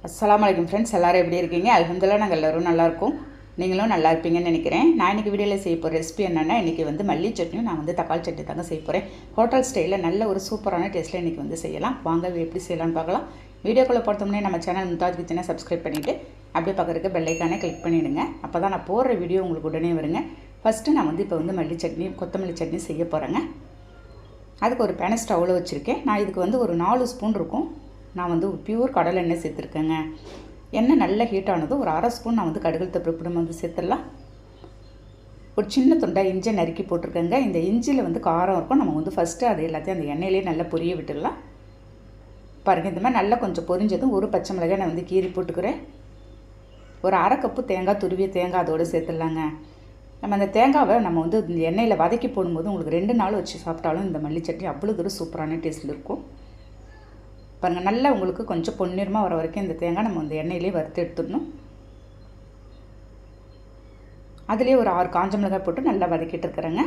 அஸ்ஸலாமு அலைக்கும் ஃப்ரெண்ட்ஸ், எல்லோரும் எப்படி இருக்கீங்க? அல்ஹம்துலில்லாஹ் நாங்கள் எல்லோரும் நல்லாயிருக்கோம். நீங்களும் நல்லா இருப்பீங்கன்னு நினைக்கிறேன். நான் இன்றைக்கி வீடியோவில் செய்ய போகிற ரெசிபி என்னென்னா, இன்றைக்கி மல்லி சட்னியும் நான் தக்காளி சட்னி தாங்க செய்ய போகிறேன். ஹோட்டல் ஸ்டைலில் நல்ல ஒரு சூப்பரான டேஸ்ட்டில் இன்றைக்கி செய்யலாம். வாங்க எப்படி செய்யலாம்னு பார்க்கலாம். வீடியோக்குள்ளே பொறுத்தோம்னே நம்ம சேனல் மும்தாஜ் கிச்சனை சப்ஸ்கிரைப் பண்ணிவிட்டு அப்படியே பக்கத்துக்கு பெல்லைக்கானே கிளிக் பண்ணிவிடுங்க. அப்போ தான் நான் போடுற வீடியோ உங்களுக்கு உடனே வருங்க. ஃபஸ்ட்டு நான் இப்போ மல்லி சட்னி கொத்தமல்லி சட்னி செய்ய போகிறேங்க. அதுக்கு ஒரு பேனை ஸ்டவ்வில் வச்சுருக்கேன். நான் இதுக்கு ஒரு 4 ஸ்பூன் இருக்கும். நான் பியூர் கடலை எண்ணெய் சேர்த்துருக்கேங்க. எண்ணெய் நல்லா ஹீட் ஆனதும் ஒரு அரை ஸ்பூன் நான் கடுகு பருப்பு சேர்த்துடலாம். ஒரு சின்ன துண்டாக இஞ்சி நறுக்கி போட்டிருக்கேங்க. இந்த இஞ்சியில் காரம் இருக்கும். நம்ம ஃபஸ்ட்டு அது எல்லாத்தையும் அந்த எண்ணெயிலே நல்லா பொரிய விட்டுடலாம். பாருங்கள், இந்த மாதிரி நல்லா கொஞ்சம் பொரிஞ்சதும் ஒரு பச்சை மிளகாய் நான் கீறி போட்டுக்கிறேன். ஒரு அரை கப்பு தேங்காய், துருவிய தேங்காய் அதோடு சேர்த்துடலாங்க. நம்ம அந்த தேங்காவை நம்ம இந்த எண்ணெயில் வதக்கி போடும்போது உங்களுக்கு 2 நாள் வச்சு சாப்பிட்டாலும் இந்த மல்லி சட்னி அவ்வளோ தூரம் சூப்பரான டேஸ்ட்டில் இருக்கும். பாருங்கள், நல்லா உங்களுக்கு கொஞ்சம் பொன்னிறமாக வர வரைக்கும் இந்த தேங்காய் நம்ம இந்த எண்ணெயிலே வறுத்து எடுத்துடணும். அதுலேயே ஒரு 6 காஞ்ச மிளகாய் போட்டு நல்லா வதக்கிட்டு இருக்கிறேங்க.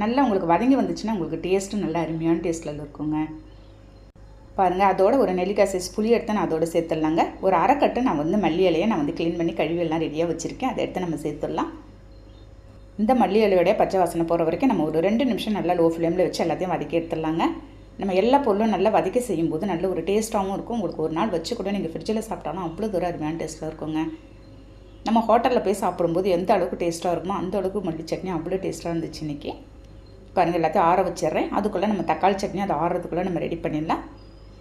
நல்லா உங்களுக்கு வதங்கி வந்துச்சுன்னா உங்களுக்கு டேஸ்ட்டு நல்லா அருமையான டேஸ்ட்டில் இருக்குங்க. பாருங்கள், அதோட ஒரு நெல்லிக்காய் சைஸ் புளி எடுத்து நான் அதோடு சேர்த்துடலாங்க. ஒரு அரைக்கட்டு நான் மல்லி இலையை நான் க்ளீன் பண்ணி கழுவி எல்லாம் ரெடியாக வச்சுருக்கேன். அதை எடுத்து நம்ம சேர்த்துடலாம். இந்த மல்லி இலையோடைய பச்சை வாசனை போகிற வரைக்கும் நம்ம ஒரு 2 நிமிஷம் நல்லா லோ ஃப்ளேமில் வச்சு எல்லாத்தையும் வதக்கி எடுத்துடலாங்க. நம்ம எல்லா பொருளும் நல்லா வதக்கி செய்யும்போது நல்ல ஒரு டேஸ்ட்டாகவும் இருக்கும். உங்களுக்கு ஒரு நாள் வச்சு கூட நீங்கள் ஃப்ரிட்ஜில் சாப்பிட்டாலும் அவ்வளோ தூரம் அருமையான டேஸ்ட்டாக இருக்குங்க. நம்ம ஹோட்டலில் போய் சாப்பிடும்போது எந்த அளவுக்கு டேஸ்ட்டாக இருக்குமோ அந்த அளவுக்கு மல்லி சட்னி அவ்வளோ டேஸ்ட்டாக இருந்துச்சு இன்றைக்கி. பாருங்கள், எல்லாத்தையும் ஆற வச்சிடுறேன். அதுக்குள்ளே நம்ம தக்காளி சட்னி அதை ஆறுறதுக்குள்ளே நம்ம ரெடி பண்ணிடலாம்.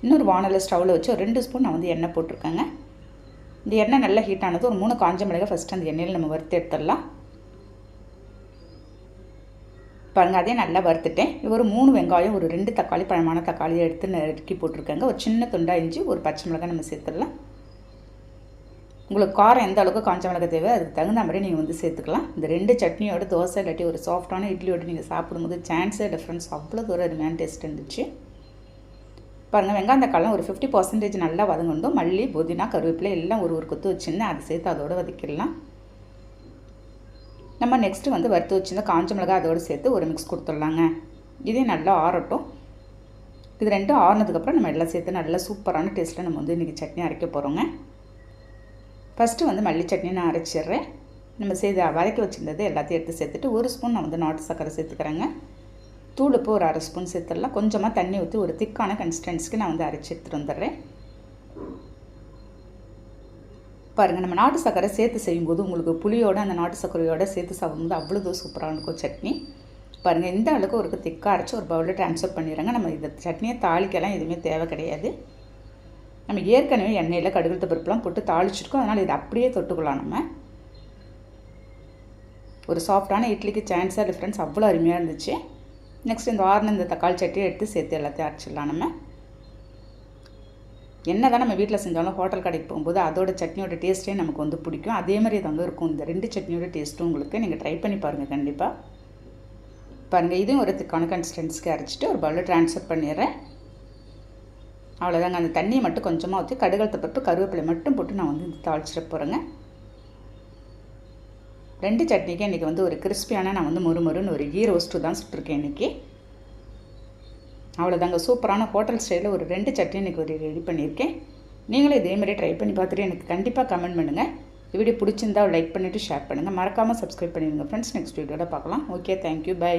இன்னொரு வானலில் ஸ்டவ்வில் வச்சு ஒரு 2 ஸ்பூன் நான் எண்ணெய் போட்டிருக்கேங்க. இந்த எண்ணெய் நல்லா ஹீட் ஆனது ஒரு 3 காஞ்ச மிளகாய் ஃபஸ்ட்டு அந்த எண்ணெயில் நம்ம வறுத்து எடுத்துடலாம். பாருங்கள், அதே நல்லா வறுத்துட்டேன். ஒரு 3 வெங்காயம், ஒரு 2 தக்காளி, பழமான தக்காளியை எடுத்து நறுக்கி போட்டிருக்கேங்க. ஒரு சின்ன துண்டாக இஞ்சி, ஒரு பச்சை மிளகாய் நம்ம சேர்த்துடலாம். உங்களுக்கு காரம் எந்த அளவுக்கு காஞ்ச மிளகாய் தேவை அதுக்கு தகுந்த மாதிரி நீங்கள் சேர்த்துக்கலாம். இந்த 2 சட்னியோட தோசை இல்லாட்டி ஒரு சாஃப்டான இட்லியோடு நீங்கள் சாப்பிடும்போது சான்ஸே டிஃப்ரென்ஸ் அவ்வளோ தூரம் அருமையான டேஸ்ட் இருந்துச்சு. பாருங்கள், வெங்காயம் தக்காளிலாம் ஒரு 50% நல்லா வதங்கணும். மல்லி, புதினா, கருவேப்பிலை எல்லாம் ஒரு கொத்து வச்சுருந்தேன். அதை சேர்த்து அதோடு வதக்கிடலாம். நம்ம நெக்ஸ்ட்டு வறுத்து வச்சுருந்த காஞ்ச மிளகாய் அதோடு சேர்த்து ஒரு மிக்ஸ் கொடுத்துடலாங்க. இதே நல்லா ஆறட்டும். இது 2 ஆறினதுக்கப்புறம் நம்ம எல்லாம் சேர்த்து நல்லா சூப்பரான டேஸ்ட்டில் நம்ம இன்றைக்கி சட்னி அரைக்க போகிறோங்க. ஃபஸ்ட்டு மல்லி சட்னி நான் அரைச்சிட்றேன். நம்ம வதக்கி வச்சுருந்தது எல்லாத்தையும் எடுத்து சேர்த்துட்டு ஒரு ஸ்பூன் நான் நாட்டு சர்க்கரை சேர்த்துக்கிறேங்க. தூளுப்பு ஒரு அரை ஸ்பூன் சேர்த்துடலாம். கொஞ்சமாக தண்ணி ஊற்றி ஒரு திக்கான கன்சிஸ்டன்சிக்கு நான் அரைச்சி எடுத்துகிட்டு வந்துடுறேன். பாருங்கள், நம்ம நாட்டு சர்க்கரை சேர்த்து செய்யும்போது உங்களுக்கு புளியோடு அந்த நாட்டு சர்க்கரையோடு சேர்த்து சாப்பிடும்போது அவ்வளோ சூப்பராக இருக்கும் சட்னி. பாருங்கள், இந்த அளவுக்கு ஒரு திக்காக அரைச்சி ஒரு பவுலில் ட்ரான்ஸ்ஃபர் பண்ணிடுறாங்க. நம்ம இந்த சட்னியை தாளிக்கலாம் எதுவுமே தேவை கிடையாது. நம்ம ஏற்கனவே எண்ணெயில் கடுகு பருப்புலாம் போட்டு தாளிச்சிருக்கோம். அதனால் இதை அப்படியே தொட்டுக்கலாம். நம்ம ஒரு சாஃப்டான இட்லிக்கு சான்ஸாக டிஃப்ரென்ஸ் அவ்வளோ அருமையாக இருந்துச்சு. நெக்ஸ்ட் இந்த இந்த தக்காளி சட்னியை எடுத்து சேர்த்து எல்லாத்தையும் அரைச்சிடலாம். நம்ம என்ன தான் நம்ம வீட்டில் செஞ்சாலும் ஹோட்டல் கடைக்கு போகும்போது அதோட சட்னியோட டேஸ்ட்டே நமக்கு பிடிக்கும். அதே மாதிரி இருக்கும் இந்த 2 சட்னியோட டேஸ்ட்டும் உங்களுக்கு. நீங்கள் ட்ரை பண்ணி பாருங்கள் கண்டிப்பாக. பாருங்கள், இதுவும் ஒரு திக்கான கன்சிஸ்டன்சிக்கு அரைச்சிட்டு ஒரு பவுலில் ட்ரான்ஸ்ஃபர் பண்ணிடுறேன். அவ்வளோதாங்க. அந்த தண்ணியை மட்டும் கொஞ்சமாக ஊற்றி கடுகு பருப்பு கருவேப்பிலை மட்டும் போட்டு நான் தாளிச்சிட போகிறேங்க. 2 சட்னிக்கு இன்றைக்கி ஒரு கிறிஸ்பியான நான் மொறுமொறுன்னு ஒரு கீ ரோஸ்ட்டு தான் சுட்டுருக்கேன் இன்றைக்கி. அவ்வளோதாங்க, சூப்பரான ஹோட்டல் ஸ்டைலில் ஒரு 2 சட்னி இன்றைக்கி ரெடி பண்ணியிருக்கேன். நீங்களும் இதேமாதிரி ட்ரை பண்ணி பார்த்துட்டு எனக்கு கண்டிப்பாக கமெண்ட் பண்ணுங்கள். வீடியோ பிடிச்சிருந்தா லைக் பண்ணிவிட்டு ஷேர் பண்ணுங்கள். மறக்காமல் சப்ஸ்கிரைப் பண்ணிடுங்க ஃப்ரெண்ட்ஸ். நெக்ஸ்ட் வீடியோவில் பார்க்கலாம். Okay, thank you, by.